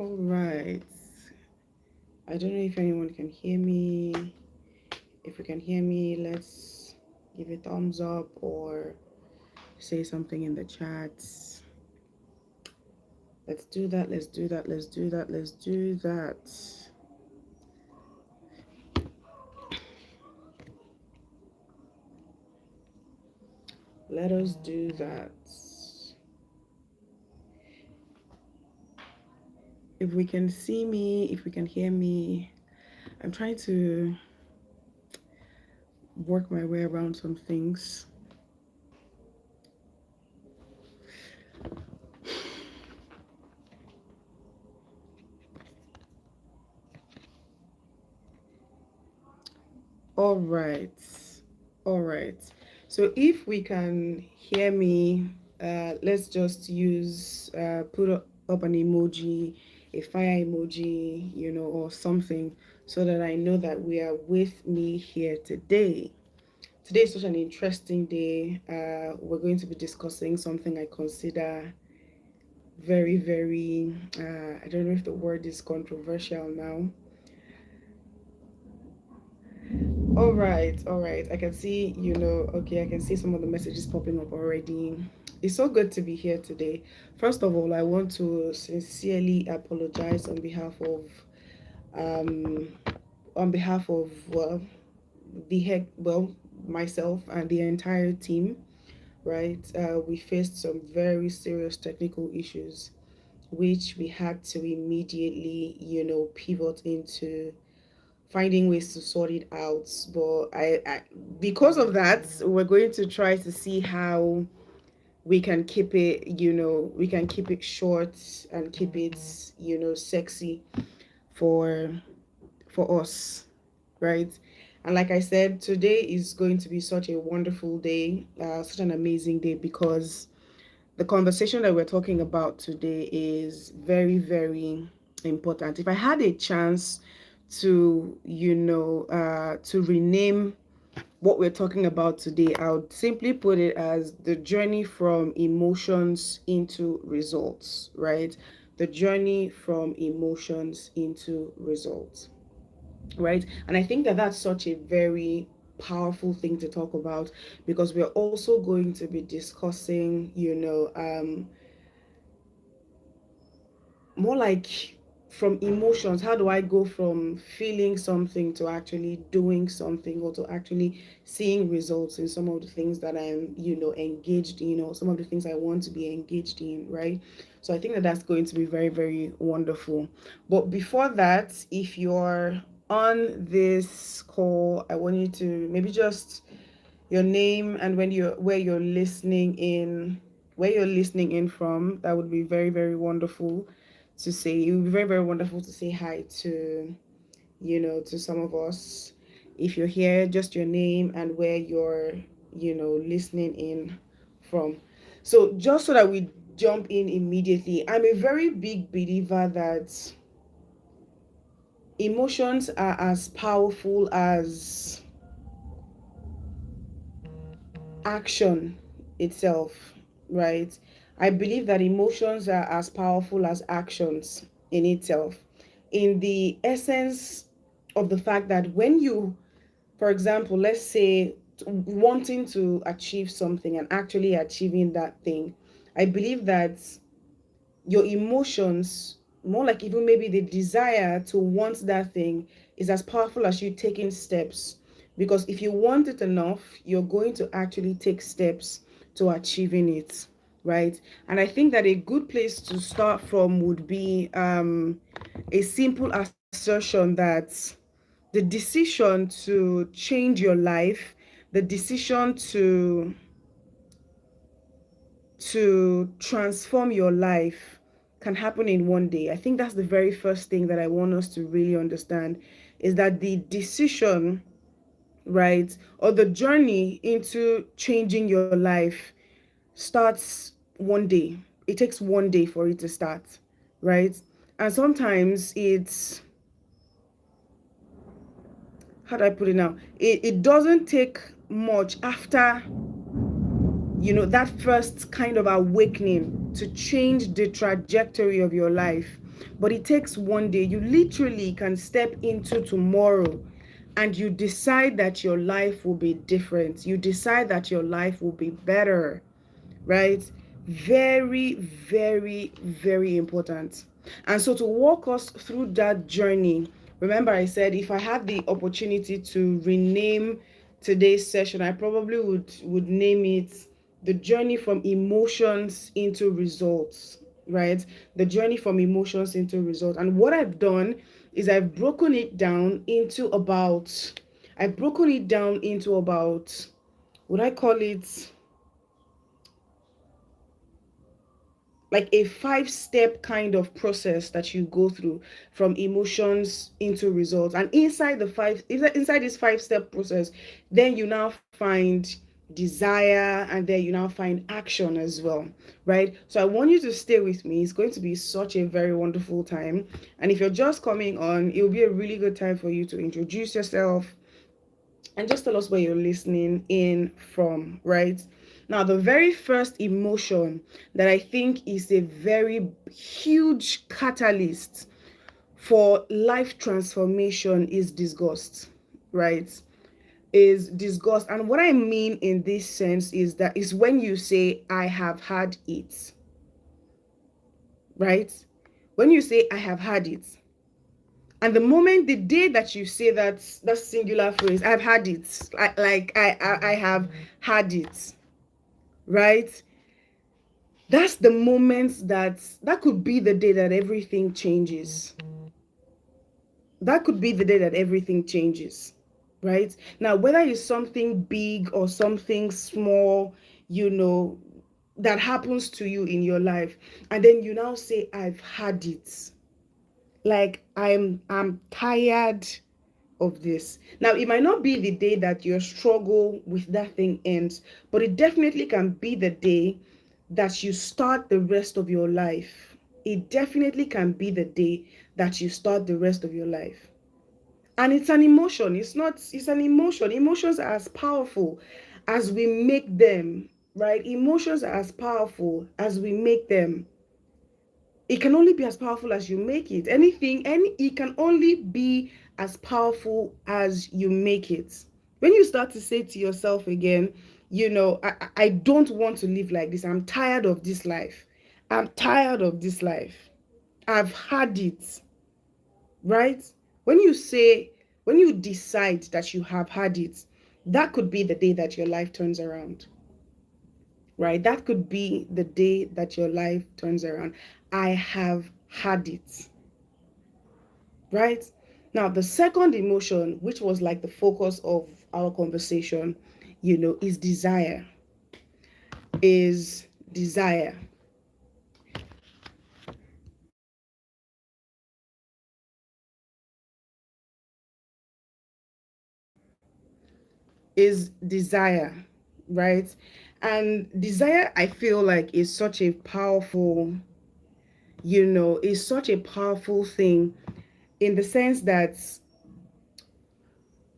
All right. I don't know if anyone can hear me. If you can hear me, let's give a thumbs up or say something in the chats. Let's do that. Let's do that. Let's do that. Let's do that. Let us do that. If we can see me, if we can hear me, I'm trying to work my way around some things. All right. All right. So if we can hear me, let's just use put up an emoji, a fire emoji, or something, so that I know that we are with me here today. Today is such an interesting day. We're going to be discussing something I consider very, very, I don't know if the word is controversial now. All right. I can see, okay, I can see some of the messages popping up already. It's so good to be here today. First of all, I want to sincerely apologize um, well, myself and the entire team, right? We faced some very serious technical issues, which we had to immediately, pivot into finding ways to sort it out. But because of that, we're going to try to see how we can keep it, we can keep it short and keep it, sexy for us, right? And like I said, today is going to be such a wonderful day, such an amazing day, because the conversation that we're talking about today is very, very important. If I had a chance to, to rename what we're talking about today, I would simply put it as the journey from emotions into results, right? The journey from emotions into results, right? And I think that that's such a very powerful thing to talk about, because we're also going to be discussing, more like from emotions, how do I go from feeling something to actually doing something, or to actually seeing results in some of the things that I'm, engaged in, or some of the things I want to be engaged in, right? So I think that that's going to be very, very wonderful. But before that, if you're on this call, I want you to maybe just your name and when you're where you're listening in, from. That would be very, very wonderful to say. It would be very, very wonderful to say hi to, to some of us. If you're here, just your name and where you're, listening in from. So just so that we jump in immediately, I'm a very big believer that emotions are as powerful as action itself, right? I believe that emotions are as powerful as actions in itself, in the essence of the fact that when you, for example, let's say wanting to achieve something and actually achieving that thing, I believe that your emotions, more like even maybe the desire to want that thing, is as powerful as you taking steps. Because if you want it enough, you're going to actually take steps to achieving it, right? And I think that a good place to start from would be a simple assertion that the decision to change your life, the decision to transform your life can happen in one day. I think that's the very first thing that I want us to really understand, is that the decision, right, or the journey into changing your life starts one day. It takes one day for it to start, right? And sometimes it's, how do I put it now? It doesn't take much after, that first kind of awakening to change the trajectory of your life. but it takes one day. You literally can step into tomorrow and you decide that your life will be different. You decide that your life will be better, right? Very, very, very important. And so to walk us through that journey, remember I said if I had the opportunity to rename today's session, I probably would name it the journey from emotions into results, right? The journey from emotions into results. And what I've done is I've broken it down into about, would I call it like a 5-step kind of process that you go through from emotions into results. And inside this 5-step process, then you now find desire, and then you now find action as well, right? So I want you to stay with me. It's going to be such a very wonderful time. And if you're just coming on, it will be a really good time for you to introduce yourself and just tell us where you're listening in from, right? Now, the very first emotion that I think is a very huge catalyst for life transformation is disgust, right? Is disgust. And what I mean in this sense is when you say, I have had it, right? When you say, I have had it, and the day that you say that singular phrase, I've had it, I have had it, right? That's the moment that could be the day that everything changes. That could be the day that everything changes, right? Now, whether it's something big or something small, you know, that happens to you in your life, and then you now say, I've had it. Like I'm tired of this. Now, it might not be the day that your struggle with that thing ends, but it definitely can be the day that you start the rest of your life. It definitely can be the day that you start the rest of your life. And it's an emotion. It's an emotion. Emotions are as powerful as we make them, right? Emotions are as powerful as we make them. It can only be as powerful as you make it. It can only be as powerful as you make it. When you start to say to yourself again, I don't want to live like this. I'm tired of this life. I'm tired of this life. I've had it, right? When you decide that you have had it, that could be the day that your life turns around, right? That could be the day that your life turns around. I have had it, right? Now, the second emotion, which was like the focus of our conversation, is desire. Is desire. Is desire, right? And desire, I feel like, is such a powerful, is such a powerful thing in the sense that,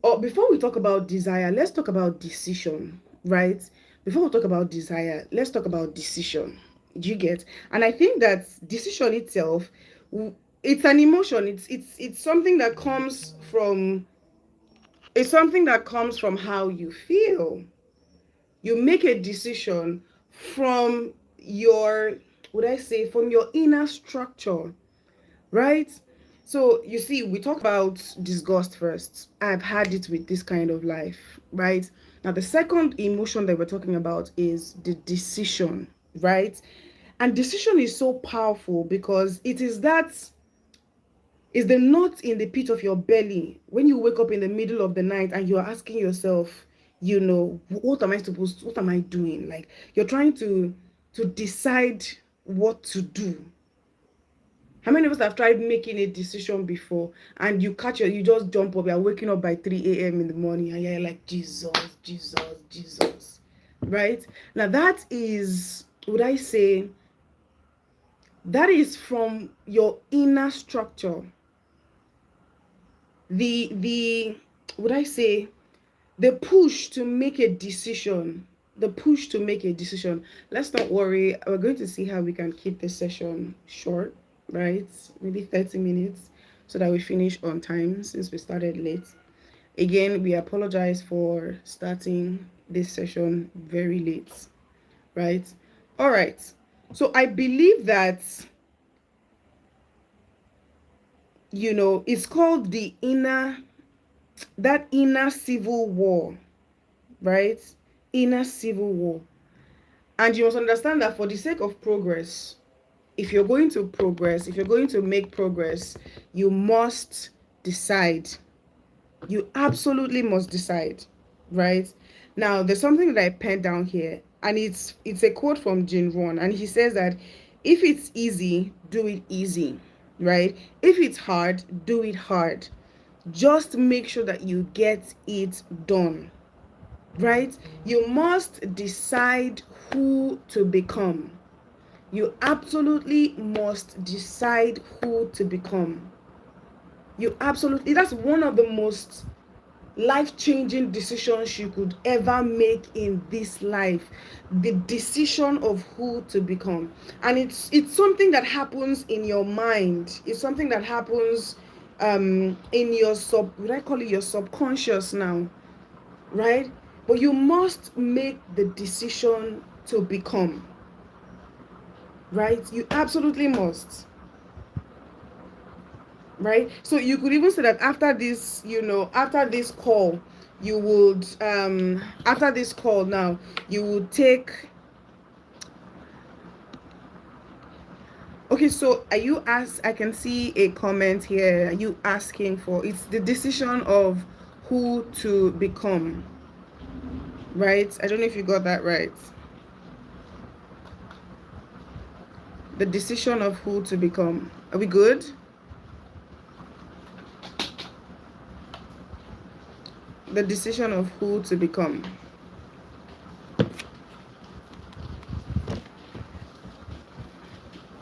oh, before we talk about desire, let's talk about decision, right? Before we talk about desire, let's talk about decision. Do you get? And I think that decision itself, it's an emotion. It's something that comes from. It's something that comes from how you feel. You make a decision from your, would I say, from your inner structure, right? So you see, we talk about disgust first. I've had it with this kind of life, right? Now, the second emotion that we're talking about is the decision, right? And decision is so powerful because it is the knot in the pit of your belly when you wake up in the middle of the night and you're asking yourself, what am I doing? Like, you're trying to decide what to do. How many of us have tried making a decision before and you just jump up, you're waking up by 3 a.m. in the morning and you're like, Jesus, Jesus, Jesus, right? Now that is, would I say, that is from your inner structure. The would I say, the push to make a decision, the push to make a decision. Let's not worry. We're going to see how we can keep this session short. right? Maybe 30 minutes so that we finish on time since we started late. Again, we apologize for starting this session very late, right? All right. So I believe that, it's called that inner civil war, right? Inner civil war. And you must understand that for the sake of progress, if you're going to progress, if you're going to make progress, you must decide. You absolutely must decide, right? Now, there's something that I penned down here, and it's a quote from Jin Rohn, and he says that if it's easy, do it easy, right? If it's hard, do it hard. Just make sure that you get it done, right? You must decide who to become. You absolutely must decide who to become. That's one of the most life-changing decisions you could ever make in this life, the decision of who to become. And it's something that happens in your mind. It's something that happens in your would I call it your subconscious now, right? But you must make the decision to become, right? You absolutely must. Right, so you could even say that after this, after this call, you would after this call now, you would take. Okay, so are you I can see a comment here. Are you asking for, it's the decision of who to become, right? I don't know if you got that right. The decision of who to become. Are we good? The decision of who to become.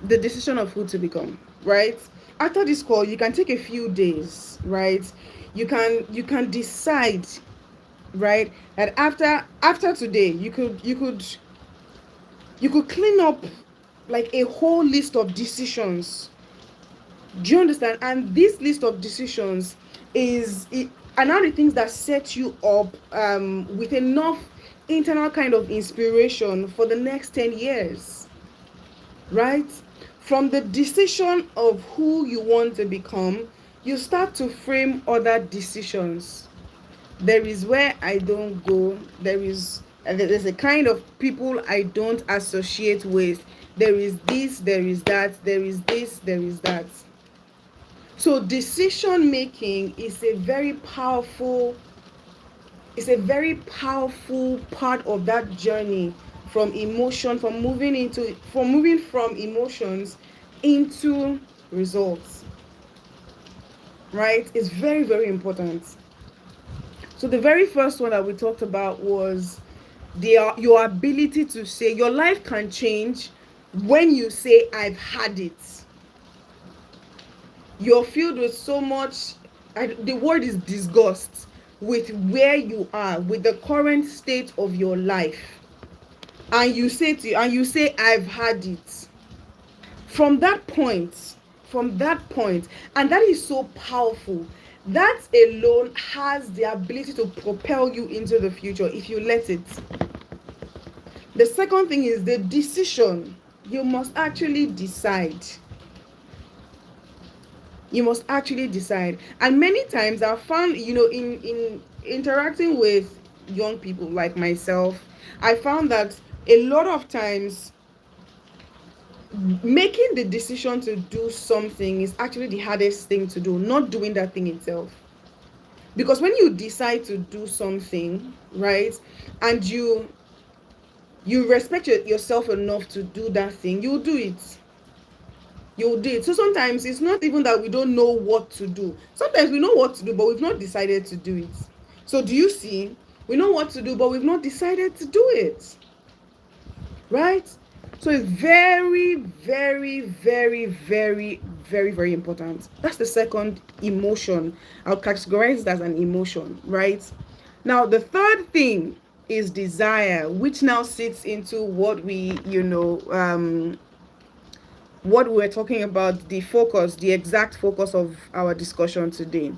The decision of who to become, right? After this call, you can take a few days, right? You can decide, right, that after today, you could clean up like a whole list of decisions. Do you understand? And this list of decisions are now the things that set you up with enough internal kind of inspiration for the next 10 years, right? From the decision of who you want to become, you start to frame other decisions. There is where I don't go. There's a kind of people I don't associate with. There is this, there is that, there is this, there is that. So decision making is a very powerful part of that journey from moving from emotions into results, right? It's very, very important. So the very first one that we talked about was your ability to say your life can change when you say I've had it. You're filled with so much, the word is disgust with where you are, with the current state of your life, and you say I've had it. From that point, and that is so powerful. That alone has the ability to propel you into the future if you let it. The second thing is the decision. You must actually decide. And many times I've found, in interacting with young people like myself, I found that a lot of times making the decision to do something is actually the hardest thing to do, not doing that thing itself. Because when you decide to do something, right, and you respect yourself enough to do that thing, you'll do it. So sometimes it's not even that we don't know what to do. Sometimes we know what to do, but we've not decided to do it. So do you see? We know what to do, but we've not decided to do it. Right? So it's very, very, very, very, very, very important. That's the second emotion. I'll categorize it as an emotion, right? Now, the third thing is desire, which now sits into what we, what we're talking about, the focus, the exact focus of our discussion today,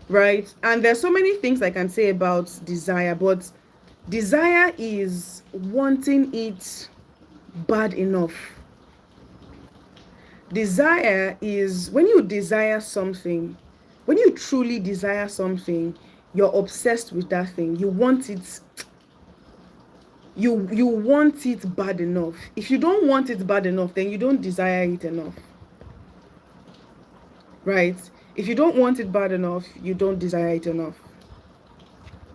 right? And there's so many things I can say about desire, but desire is wanting it bad enough. Desire is when you desire something, when you truly desire something, you're obsessed with that thing. You want it, you want it bad enough. If you don't want it bad enough, then you don't desire it enough. Right? If you don't want it bad enough, you don't desire it enough.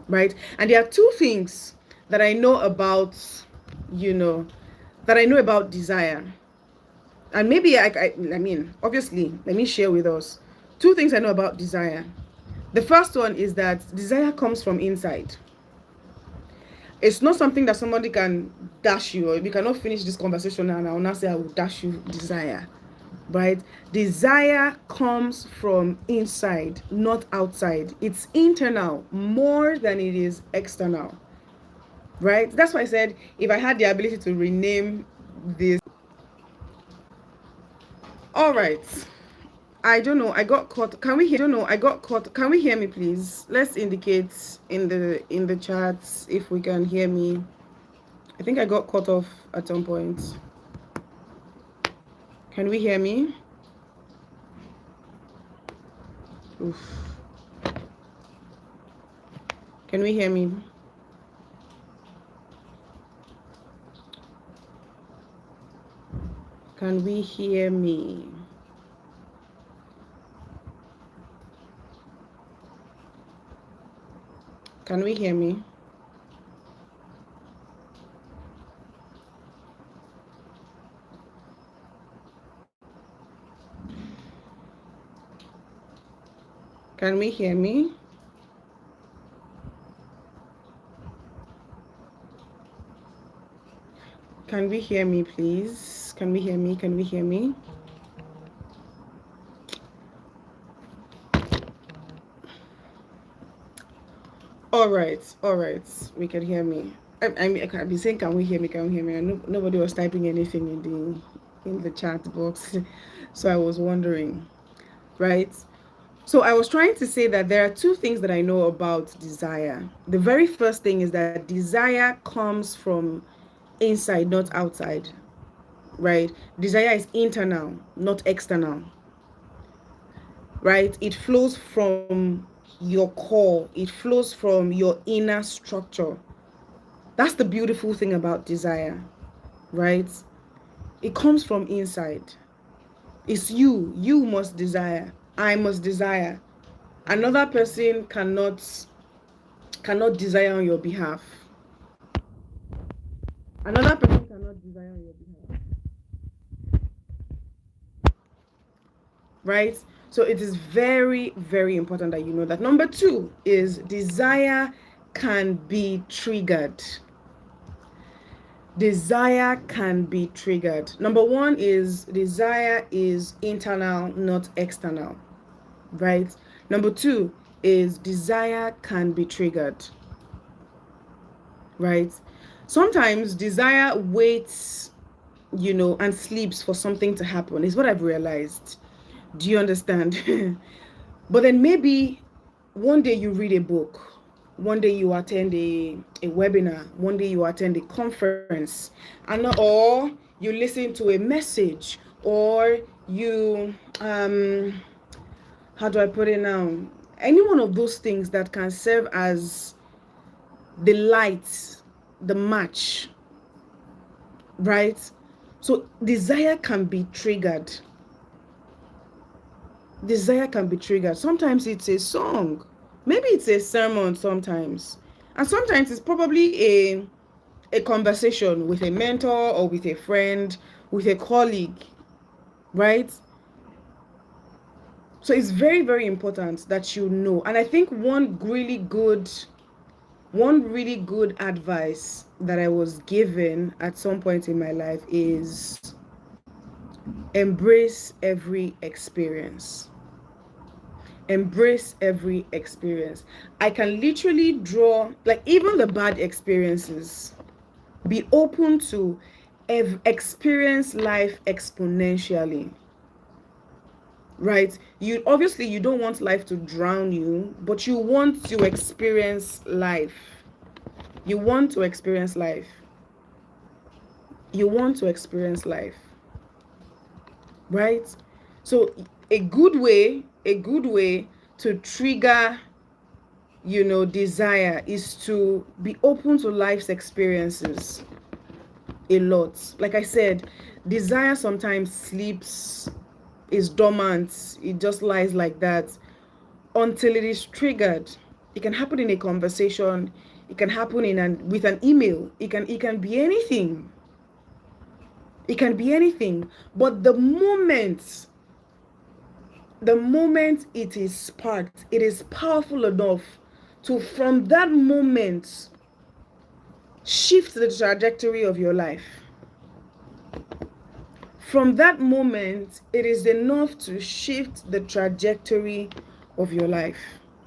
Right? And there are two things that I know about, that I know about desire. And maybe I mean, obviously, let me share with us two things I know about desire. The first one is that desire comes from inside. It's not something that somebody can dash you, or we cannot finish this conversation and I will not say I will dash you desire. Right? Desire comes from inside, not outside. It's internal more than it is external. Right? That's why I said if I had the ability to rename this. All right. I don't know. I got caught. Can we hear? I don't know. I got caught. Can we hear me, please? Let's indicate in the chats if we can hear me. I think I got cut off at some point. Can we hear me? Oof. Can we hear me? Can we hear me? Can we hear me? Can we hear me? Can we hear me, please? Can we hear me? Can we hear me? All right. We can hear me. I can be saying, "Can we hear me? Can we hear me?" And nobody was typing anything in the chat box, so I was wondering, right? So I was trying to say that there are two things that I know about desire. The very first thing is that desire comes from inside, not outside, right? Desire is internal, not external, right? It flows from your core, it flows from your inner structure. That's the beautiful thing about desire, right? It comes from inside. It's you. You must desire. I must desire. Another person cannot desire on your behalf. Another person cannot desire on your behalf. Right? So it is very, very important that you know that. Number two is desire can be triggered. Desire can be triggered. Number one is desire is internal, not external. Right? Number two is desire can be triggered. Right? Sometimes desire waits, and sleeps for something to happen, is what I've realized. Do you understand? But then maybe one day you read a book, one day you attend a webinar, one day you attend a conference, or you listen to a message, or you how do I put it now? Any one of those things that can serve as the light, the match, right? So desire can be triggered. Desire can be triggered. Sometimes it's a song, maybe it's a sermon sometimes, and sometimes it's probably a conversation with a mentor or with a friend, with a colleague, right? So it's very, very important that you know. And I think one really good advice that I was given at some point in my life is embrace every experience. Embrace every experience. I can literally draw, like, even the bad experiences. Be open to experience life exponentially, right? You don't want life to drown you, but you want to experience life. You want to experience life. You want to experience life, right? So a good way to trigger, desire is to be open to life's experiences a lot. Like I said, desire sometimes sleeps, is dormant, it just lies like that until it is triggered. It can happen in a conversation, it can happen with an email, it can be anything. It can be anything. But the moment it is sparked, it is powerful enough to, from that moment, shift the trajectory of your life. From that moment, it is enough to shift the trajectory of your life.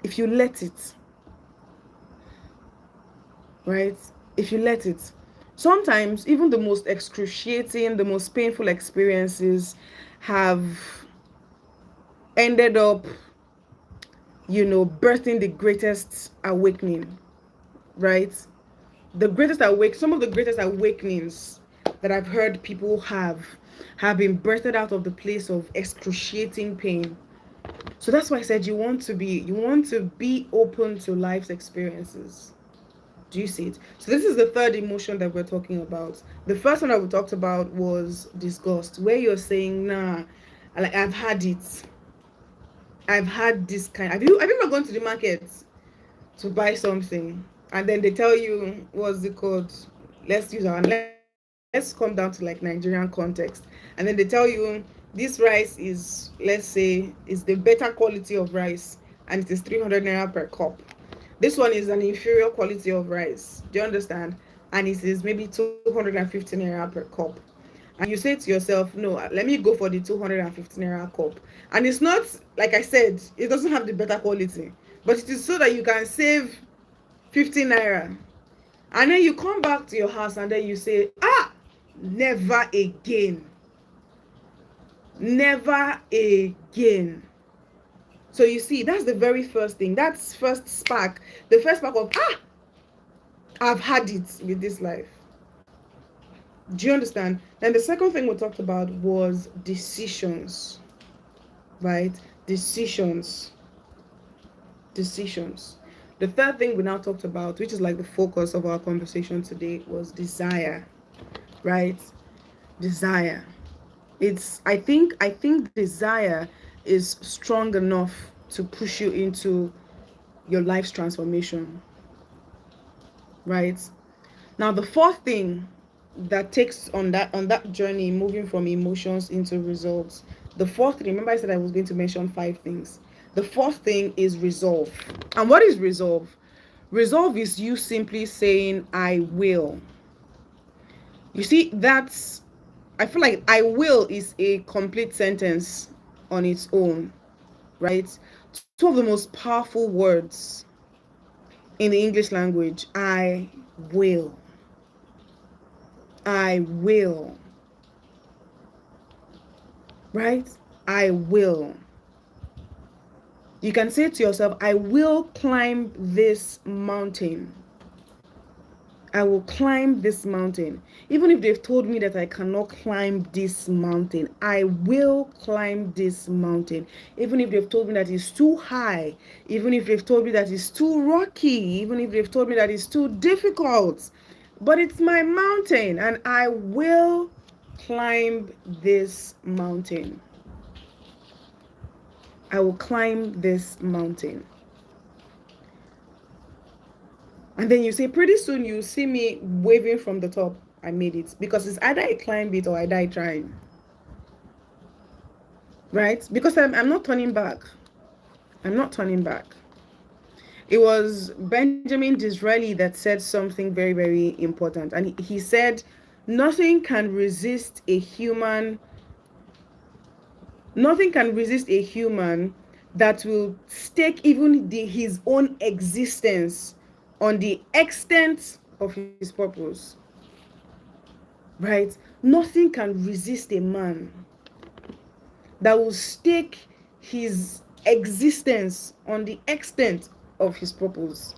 If you let it, right? If you let it. Sometimes, even the most excruciating, the most painful experiences have ended up, birthing the greatest awakening, right? Some of the greatest awakenings that I've heard people have been birthed out of the place of excruciating pain. So that's why I said you want to be open to life's experiences. Do you see it? So this is the third emotion that we're talking about. The first one that we talked about was disgust, where you're saying, nah, like I've had it. I've had this kind. Have you ever gone to the market to buy something and then they tell you, what's it called? Let's come down to like Nigerian context. And then they tell you this rice is, let's say, is the better quality of rice and it is 300 naira per cup. This one is an inferior quality of rice. Do you understand? And it is maybe 250 naira per cup. And you say to yourself, no, let me go for the 250 naira cup. And it's not, like I said, it doesn't have the better quality, but it is so that you can save 50 naira. And then you come back to your house and then you say, never again. Never again. So you see, that's the very first thing. That's first spark. The first spark of, I've had it with this life. Do you understand? Then the second thing we talked about was decisions, right? Decisions. The third thing we now talked about, which is like the focus of our conversation today, was desire, right? Desire. I think desire is strong enough to push you into your life's transformation, right? Now the fourth thing that takes on that journey, moving from emotions into results, the fourth thing, remember I said I was going to mention 5 things. The fourth thing is resolve. And what is resolve? Resolve is you simply saying, I will. You see, I feel like I will is a complete sentence on its own, right? 2 of the most powerful words in the English language. I will. I will. Right? I will. You can say to yourself, I will climb this mountain. I will climb this mountain. Even if they've told me that I cannot climb this mountain, I will climb this mountain. Even if they've told me that it's too high, even if they've told me that it's too rocky, even if they've told me that it's too difficult, but it's my mountain and I will climb this mountain. I will climb this mountain. And then you say, pretty soon you see me waving from the top, I made it. Because it's either I climb it or I die trying. Right? Because I'm not turning back. I'm not turning back. It was Benjamin Disraeli that said something very, very important. And he said, nothing can resist a human that will stake even his own existence on the extent of his purpose. Right? Nothing can resist a man that will stake his existence on the extent of his purpose.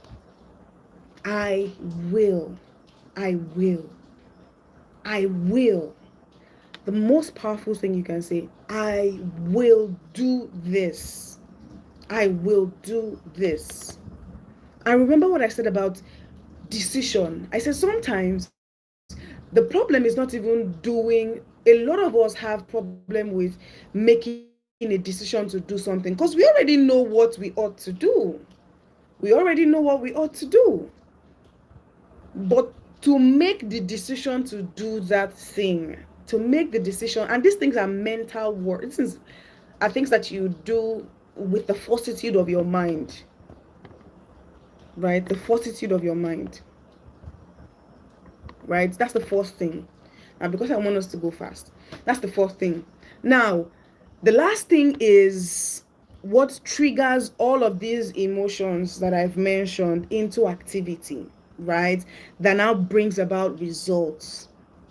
I will. I will. I will. The most powerful thing you can say, I will do this. I will do this. I remember what I said about decision. I said sometimes the problem is not even doing, a lot of us have problem with making a decision to do something because we already know what we ought to do. We already know what we ought to do. But to make the decision to do that thing, to make the decision, and these things are mental work. Are things that you do with the fortitude of your mind, right? The fortitude of your mind, right? That's the fourth thing. Now, because I want us to go fast, that's the fourth thing. Now, the last thing is what triggers all of these emotions that I've mentioned into activity, right? That now brings about results,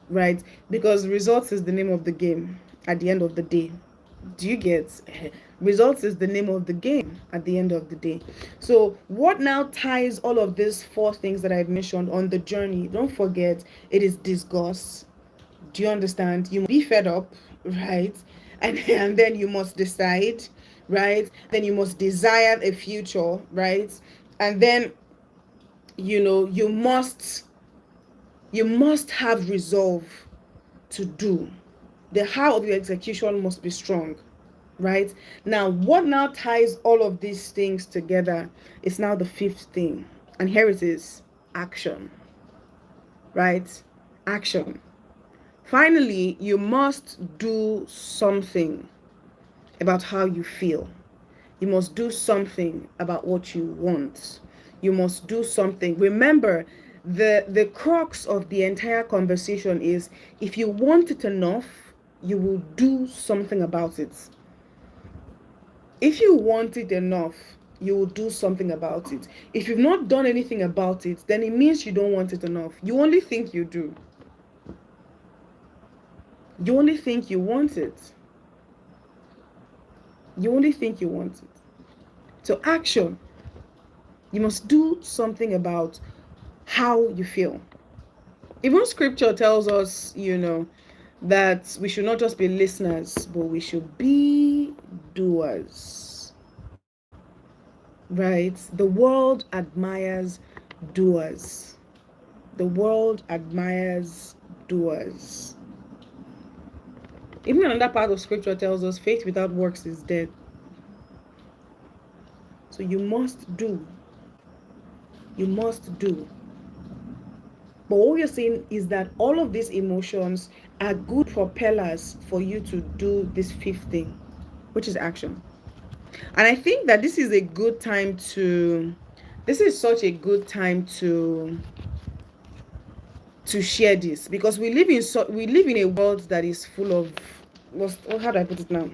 right? Because results is the name of the game at the end of the day. Do you get? Results is the name of the game at the end of the day. So what now ties all of these four things that I've mentioned on the journey? Don't forget, it is disgust. Do you understand? You must be fed up, right? And then you must decide, right? Then you must desire a future, right? And then you must have resolve to do. The how of your execution must be strong, right? Now, what now ties all of these things together is now the fifth thing. And here it is: action, right? Action. Finally, you must do something about how you feel. You must do something about what you want. You must do something. Remember, the crux of the entire conversation is, if you want it enough, you will do something about it. If you want it enough, you will do something about it. If you've not done anything about it, then it means you don't want it enough. You only think you do. You only think you want it. You only think you want it. So action. You must do something about how you feel. Even scripture tells us, that we should not just be listeners, but we should be doers. Right? The world admires doers. The world admires doers. Even another part of scripture tells us faith without works is dead. So you must do. You must do. But what we're saying is that all of these emotions are good propellers for you to do this fifth thing, which is action. And I think that this is such a good time to share this, because we live in a world that is full of, how do I put it now?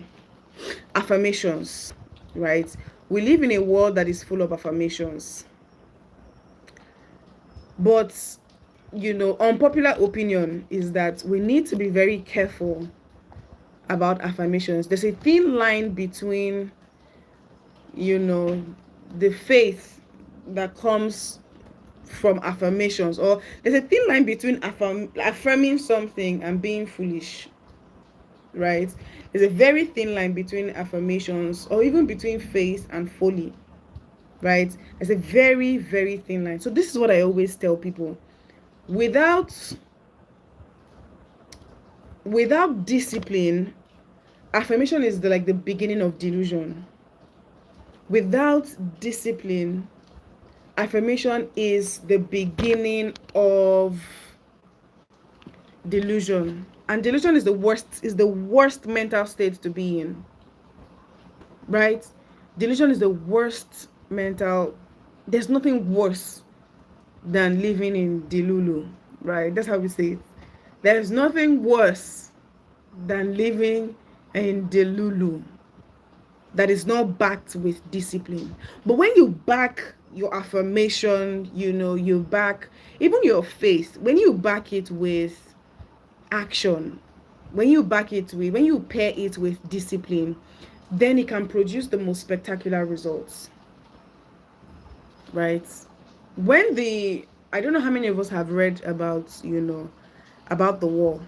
Affirmations, right? We live in a world that is full of affirmations. But unpopular opinion is that we need to be very careful about affirmations. There's a thin line between the faith that comes from affirmations, or there's a thin line between affirming something and being foolish, right? There's a very thin line between affirmations, or even between faith and folly, right? There's a very, very thin line. So this is what I always tell people: without discipline, affirmation is like the beginning of delusion. Without discipline, affirmation is the beginning of delusion. And delusion is the worst mental state to be in, right? Delusion is the worst mental. There's nothing worse than living in delulu, right? That's how we say it. There's nothing worse than living in delulu that is not backed with discipline. But when you back your affirmation, you back even your faith, when you back it with action, when you back it with, when you pair it with discipline, then it can produce the most spectacular results, right? When the, I don't know how many of us have read about, about the war,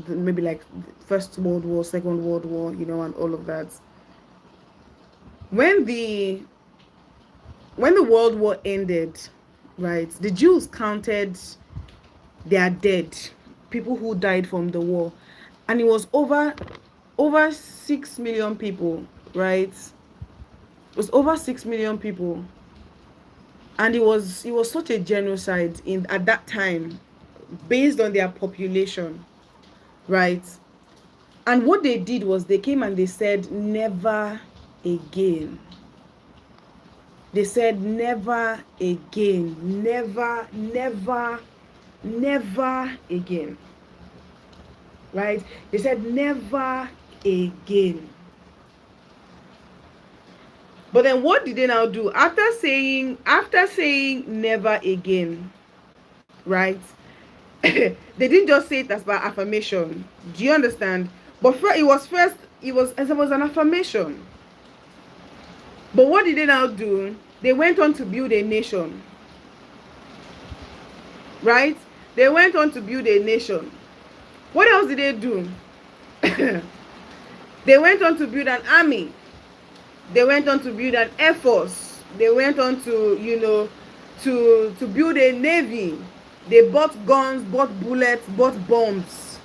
maybe like First World War, Second World War, and all of that. When the World War ended, right, the Jews counted their dead, people who died from the war, and it was over 6 million people, right? It was over 6 million people, and it was such a genocide in at that time, based on their population, right? And what they did was they came and they said never again. They said never again, never, never, never again, right? They said never again. But then what did they now do after saying never again, right? They didn't just say it as by affirmation. Do you understand? But it was an affirmation. But what did they now do? They went on to build a nation, right? They went on to build a nation. What else did they do? They went on to build an army. They went on to build an air force. They went on to, to build a navy. They bought guns, bought bullets, bought bombs.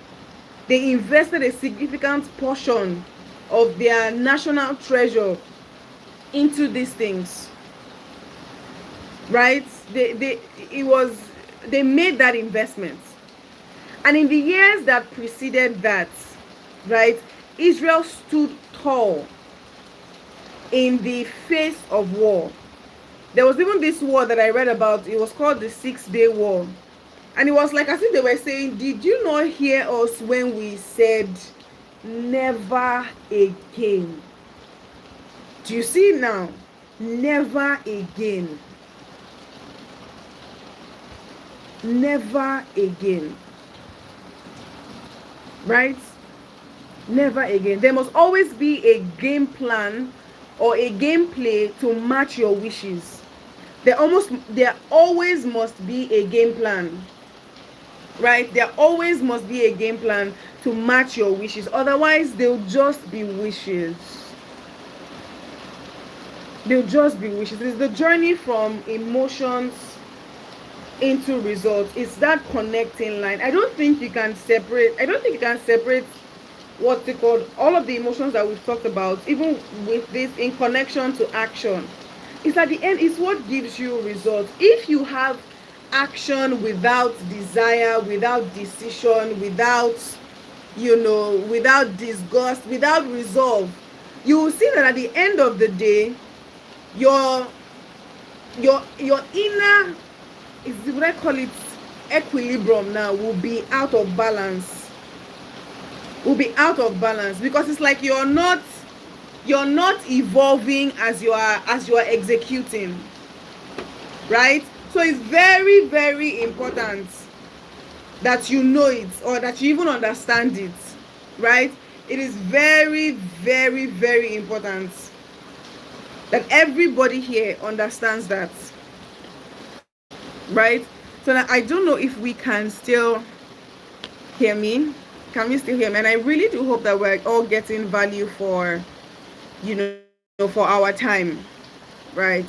They invested a significant portion of their national treasure into these things, right? They made that investment. And in the years that preceded that, right, Israel stood tall in the face of war. There was even this war that I read about. It was called the 6-Day War. And it was like as if they were saying, did you not hear us when we said never again? Do you see now? Never again. Never again. Right? Never again. There must always be a game plan or a gameplay to match your wishes. There always must be a game plan. Right? There always must be a game plan to match your wishes. Otherwise, they'll just be wishes. They'll just be wishes. It's the journey from emotions into results. It's that connecting line. I don't think you can separate what's it called, all of the emotions that we've talked about, even with this in connection to action. It's at the end, it's what gives you results. If you have action without desire, without decision, without disgust, without resolve, you will see that at the end of the day, your inner, is what I call it, equilibrium now will be out of balance. Because it's like you're not evolving as you are executing, right? So it's very, very important that you know it, or that you even understand it, right? It is very, very, very important that everybody here understands that, right? So now I don't know if we can still hear me. Can we still hear me? And I really do hope that we're all getting value for for our time, right?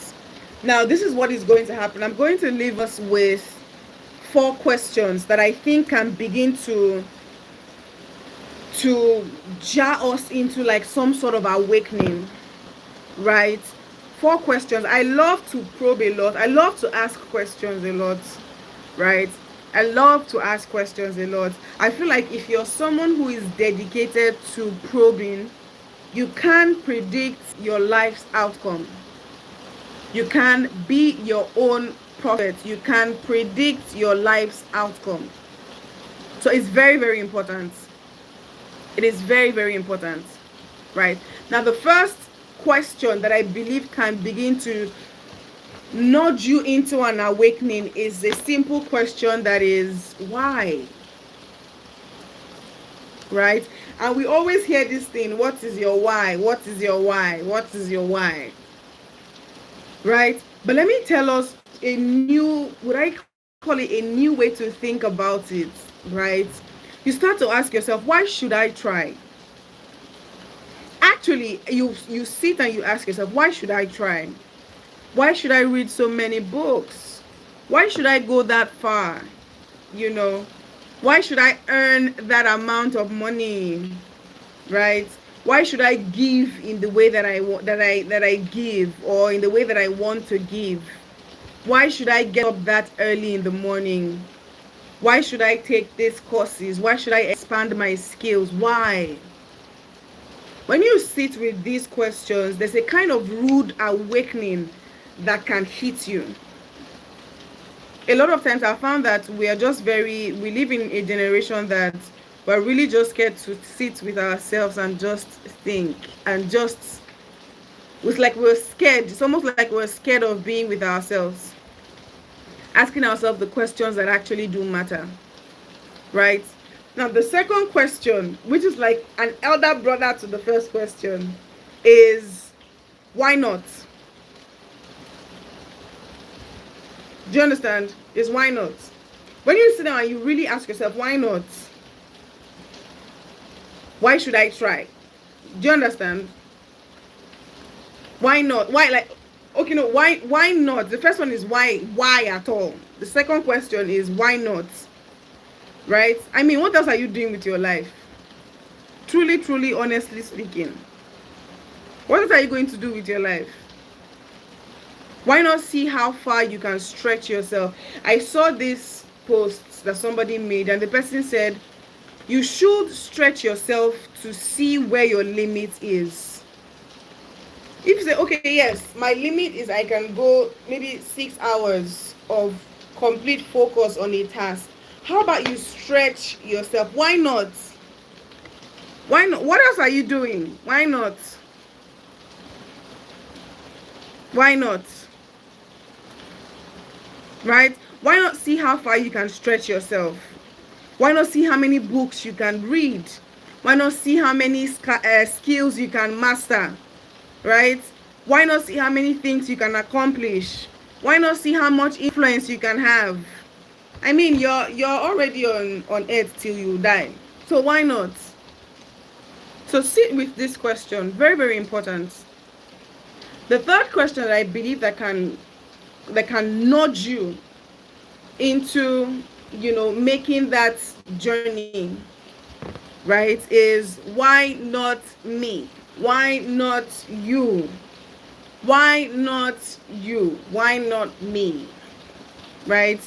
Now this is what is going to happen. I'm going to leave us with 4 questions that I think can begin to jar us into like some sort of awakening, right? 4 questions. I love to probe a lot. I love to ask questions a lot, right? I love to ask questions a lot. I feel like if you're someone who is dedicated to probing, you can predict your life's outcome. You can be your own prophet. You can predict your life's outcome. So it's very, very important. It is very, very important, right? Now, the first question that I believe can begin to nudge you into an awakening is a simple question that is, why? right? And we always hear this thing, what is your why? What is your why? What is your why? Right? But let me tell us a new, would I call it a new way to think about it, right? You start to ask yourself, why should I try? Actually, you sit and you ask yourself, why should I try? Why should I read so many books? Why should I go that far? You know, why should I earn that amount of money? Right? Why should I give in the way that I give, or in the way that I want to give? Why should I get up that early in the morning? Why should I take these courses? Why should I expand my skills? Why? When you sit with these questions, there's a kind of rude awakening that can hit you. A lot of times I found that we live in a generation that we're really just scared to sit with ourselves and just think, and just, it's like we're scared. It's almost like we're scared of being with ourselves, asking ourselves the questions that actually do matter, right? Now, the second question, which is like an elder brother to the first question, is why not? Do you understand? Is why not? When you sit down and you really ask yourself, why not? Why should I try? Do you understand? Why not? Why, like, okay, no, why not? The first one is why at all? The second question is why not? Right? I mean, what else are you doing with your life? Truly, honestly speaking. What else are you going to do with your life? Why not see how far you can stretch yourself? I saw this post that somebody made, and the person said, you should stretch yourself to see where your limit is. If you say, okay, yes, my limit is I can go maybe 6 hours of complete focus on a task. How about you stretch yourself? Why not? Why not? What else are you doing? Why not? Why not? Right? Why not see how far you can stretch yourself? Why not see how many books you can read? Why not see how many skills you can master? Right? Why not see how many things you can accomplish? Why not see how much influence you can have? I mean, you're already on earth till you die. So why not? So sit with this question. Very, very important. The third question that I believe that can nudge you into, making that journey, right, is why not me? Why not you? Why not you? Why not me? Right?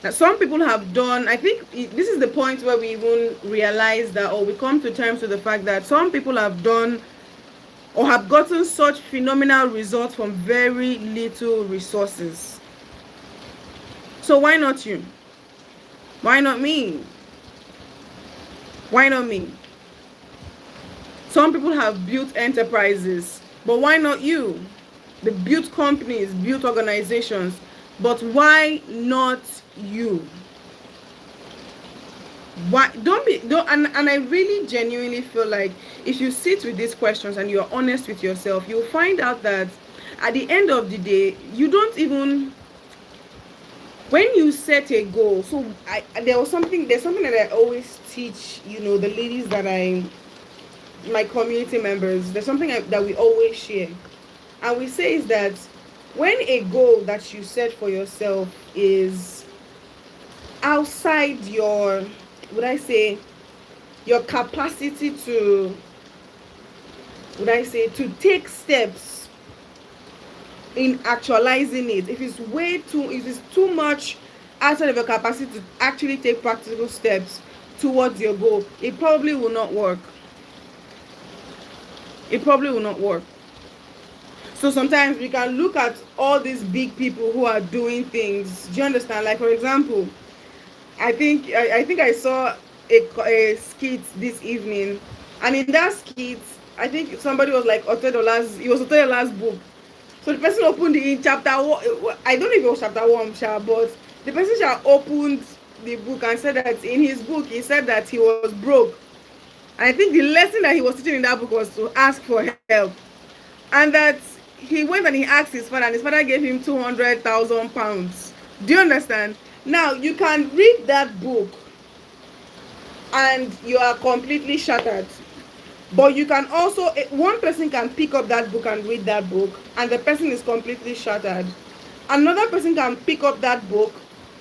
Now, some people have done, I think this is the point where we even realize that, or we come to terms with the fact that some people have done or have gotten such phenomenal results from very little resources. So why not you? Why not me? Why not me? Some people have built enterprises, but why not you? They built companies, built organizations, but why not you? Why don't and I really genuinely feel like if you sit with these questions and you're honest with yourself, you'll find out that at the end of the day, you don't even, when you set a goal. So there's something that I always teach, the ladies that my community members, there's something that we always share, and we say is that when a goal that you set for yourself is outside your, would I say, your capacity to, to take steps in actualizing it, if it's too much outside of your capacity to actually take practical steps towards your goal, it probably will not work. It probably will not work. So sometimes we can look at all these big people who are doing things. Do you understand? Like, for example, I think I saw a skit this evening, and in that skit, I think somebody was like, it was Otedola's book. So the person opened it in chapter 1. I don't know if it was chapter 1, but the person opened the book and said that in his book, he said that he was broke. I think the lesson that he was teaching in that book was to ask for help. And that he went and he asked his father, and his father gave him £200,000. Do you understand? Now you can read that book and you are completely shattered. But you can also, one person can pick up that book and read that book, and the person is completely shattered. Another person can pick up that book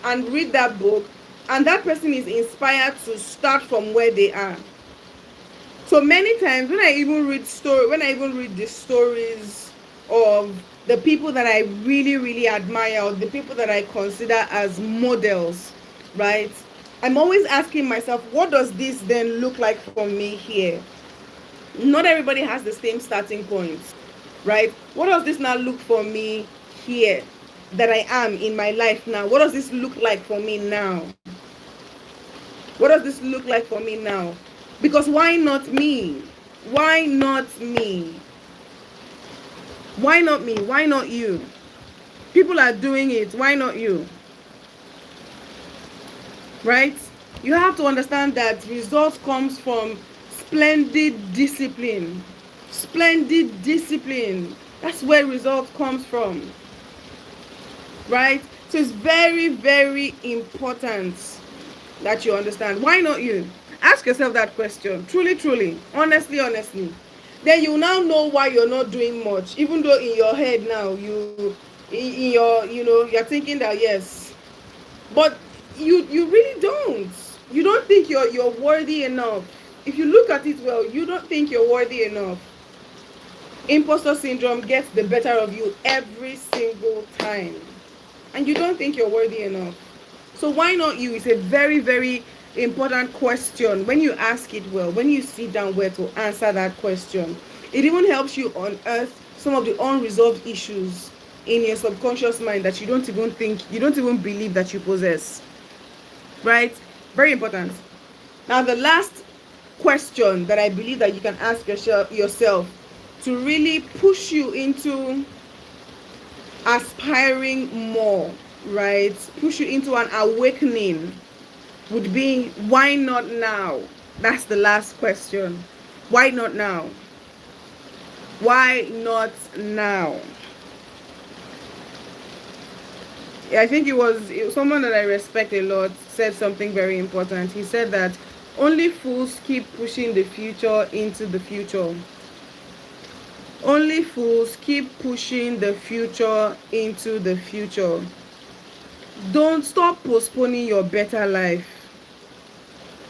and read that book, and that person is inspired to start from where they are. So many times when I even read the stories of the people that I really, really admire, or the people that I consider as models, right? I'm always asking myself, what does this then look like for me here? Not everybody has the same starting point, right? What does this now look for me here that I am in my life now? What does this look like for me now? What does this look like for me now? Because why not me? Why not me? Why not me? Why not you? People are doing it. Why not you? Right? You have to understand that results comes from splendid discipline. Splendid discipline. That's where results comes from. Right? So it's very, very important that you understand. Why not you? Ask yourself that question. Truly, truly. Honestly, honestly. Then you now know why you're not doing much. Even though in your head now, you're thinking that yes. But you really don't. You don't think you're worthy enough. If you look at it well, you don't think you're worthy enough. Imposter syndrome gets the better of you every single time. And you don't think you're worthy enough. So why not you? It's a very, very important question. When you ask it well, when you sit down well to answer that question, it even helps you unearth some of the unresolved issues in your subconscious mind that you don't even believe that you possess. Right? Very important. Now the last question that I believe that you can ask yourself to really push you into aspiring more, right? Push you into an awakening would be, why not now? That's the last question. Why not now? Why not now? I think it was someone that I respect a lot said something very important. He said that only fools keep pushing the future into the future. Only fools keep pushing the future into the future. Don't stop postponing your better life.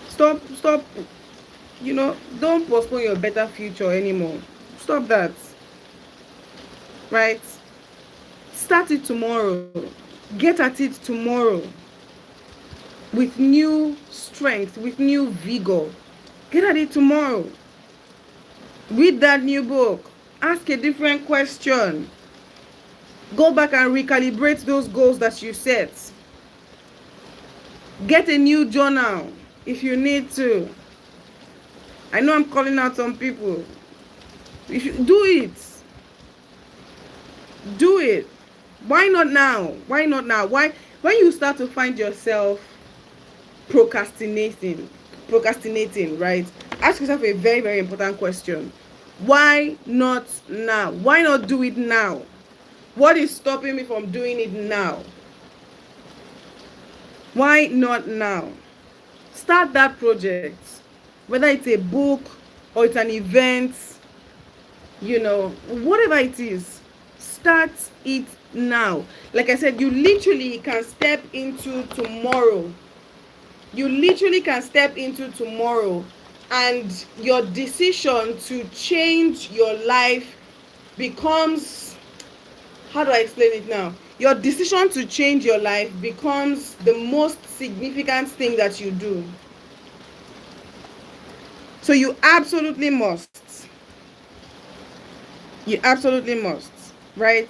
Stop, don't postpone your better future anymore. Stop that. Right? Start it tomorrow. Get at it tomorrow. With new strength, with new vigor. Get at it tomorrow. Read that new book. Ask a different question. Go back and recalibrate those goals that you set. Get a new journal if you need to. I know I'm calling out some people. If you do it. Do it. Why not now? Why not now? Why, when you start to find yourself procrastinating, right? Ask yourself a very, very important question. Why not now? Why not do it now? What is stopping me from doing it now? Why not now? Start that project. Whether it's a book or it's an event, whatever it is, start it now. Like I said, you literally can step into tomorrow. You literally can step into tomorrow, and your decision to change your life becomes, how do I explain it now? Your decision to change your life becomes the most significant thing that you do. So you absolutely must. You absolutely must, right?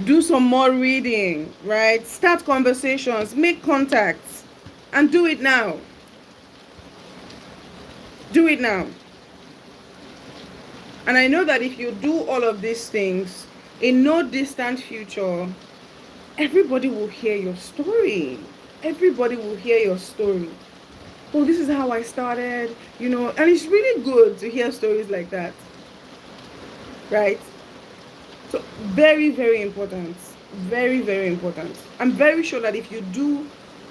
Do some more reading, right? Start conversations, make contacts, and do it now. Do it now. And I know that if you do all of these things, in no distant future, everybody will hear your story. Everybody will hear your story. oh, this is how I started, and it's really good to hear stories like that, right? So very, very important. Very, very important. I'm very sure that if you do,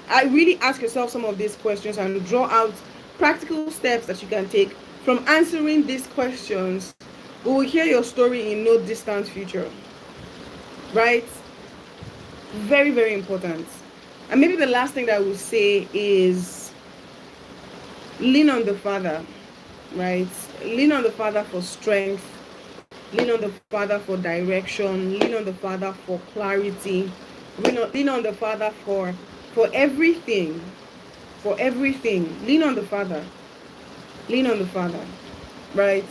I really ask yourself some of these questions and draw out practical steps that you can take from answering these questions, we will hear your story in no distant future. Right? Very, very important. And maybe the last thing that I will say is lean on the Father, right? Lean on the Father for strength, lean on the Father for direction, lean on the Father for clarity, lean on the Father for everything, for everything. Lean on the Father, lean on the Father, right?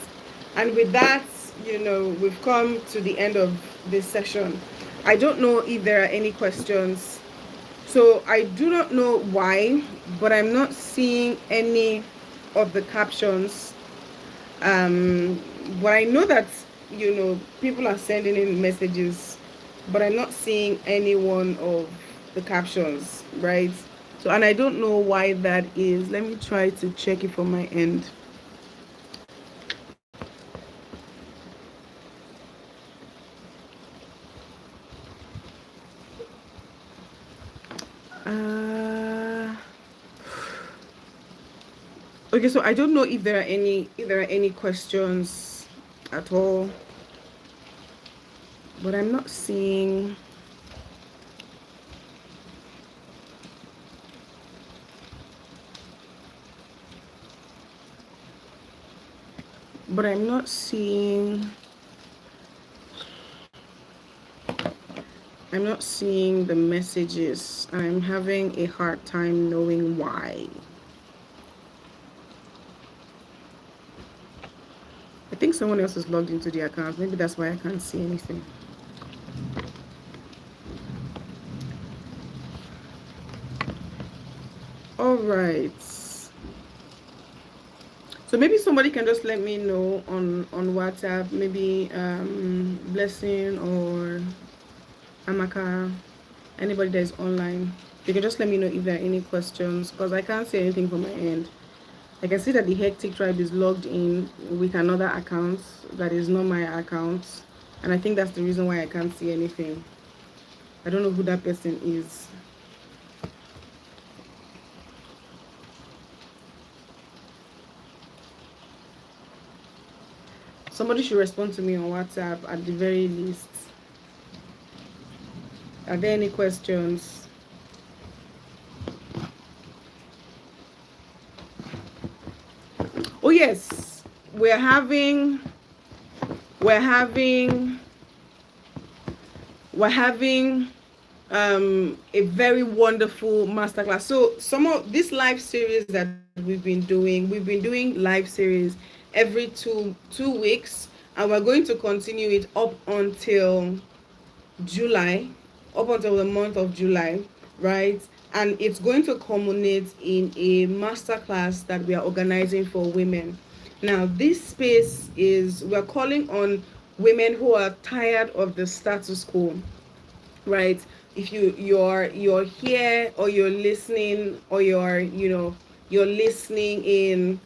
And with that, we've come to the end of this session. I don't know if there are any questions. So I do not know why, but I'm not seeing any of the captions. But I know that people are sending in messages, but I'm not seeing any one of the captions, right? So, and I don't know why that is. Let me try to check it from my end. Okay, so I don't know if there are any questions at all, but I'm not seeing. But I'm not seeing. I'm not seeing the messages. I'm having a hard time knowing why. I think someone else is logged into the account. Maybe that's why I can't see anything. All right. So maybe somebody can just let me know on WhatsApp. Maybe Blessing or Amaka, anybody that is online. You can just let me know if there are any questions, because I can't see anything from my end. I can see that the Hectic Tribe is logged in with another account that is not my account. And I think that's the reason why I can't see anything. I don't know who that person is. Somebody should respond to me on WhatsApp at the very least. Are there any questions? Oh yes, we're having a very wonderful masterclass. So some of this live series that we've been doing live series every two weeks, and we're going to continue it up until July, up until the month of July, right? And it's going to culminate in a masterclass that we are organizing for women. Now, this space is, we're calling on women who are tired of the status quo, right? If you're here, or you're listening, or you're listening in,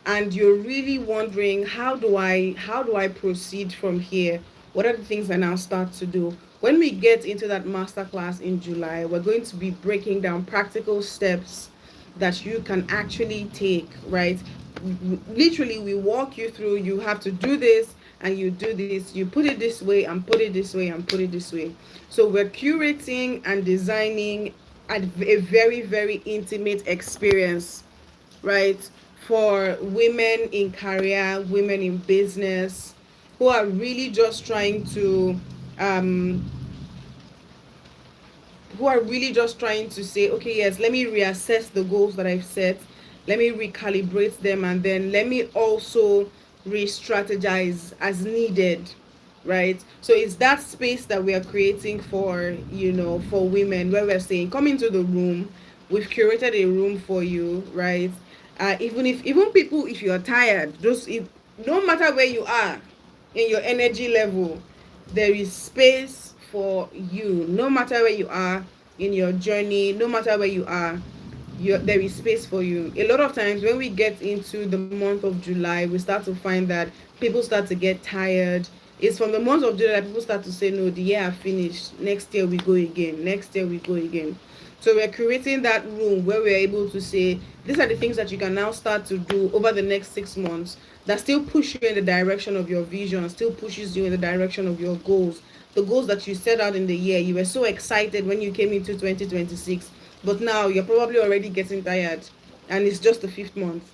and you're really wondering, how do I proceed from here? What are the things I now start to do? When we get into that masterclass in July, we're going to be breaking down practical steps that you can actually take, right? Literally, we walk you through, you have to do this, and you do this, you put it this way, and put it this way, and put it this way. So we're curating and designing a very, very intimate experience, right, for women in career, women in business, who are really just trying to um say, okay, yes, let me reassess the goals that I've set, let me recalibrate them, and then let me also re-strategize as needed, right? So it's that space that we are creating for women, where we're saying, come into the room. We've curated a room for you, right? Even people, if you are tired, no matter where you are in your energy level, there is space for you. No matter where you are in your journey, no matter where you are, there is space for you. A lot of times when we get into the month of July, we start to find that people start to get tired. It's from the month of July that people start to say, no, the year have finished, next year we go again, next year we go again. So we're creating that room where we're able to say, these are the things that you can now start to do over the next 6 months that still push you in the direction of your vision, still pushes you in the direction of your goals, the goals that you set out in the year. You were so excited when you came into 2026, but now you're probably already getting tired, and it's just the fifth month,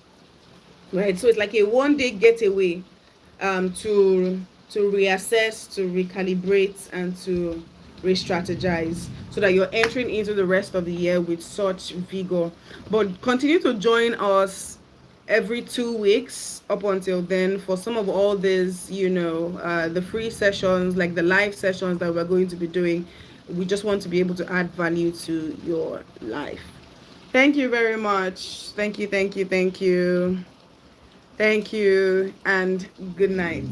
right? So it's like a 1 day getaway, to reassess, to recalibrate, and to re-strategize, so that you're entering into the rest of the year with such vigor. But continue to join us every 2 weeks up until then for some of all these, the free sessions, like the live sessions that we're going to be doing. We just want to be able to add value to your life. Thank you very much. Thank you, thank you, thank you. Thank you, and good night.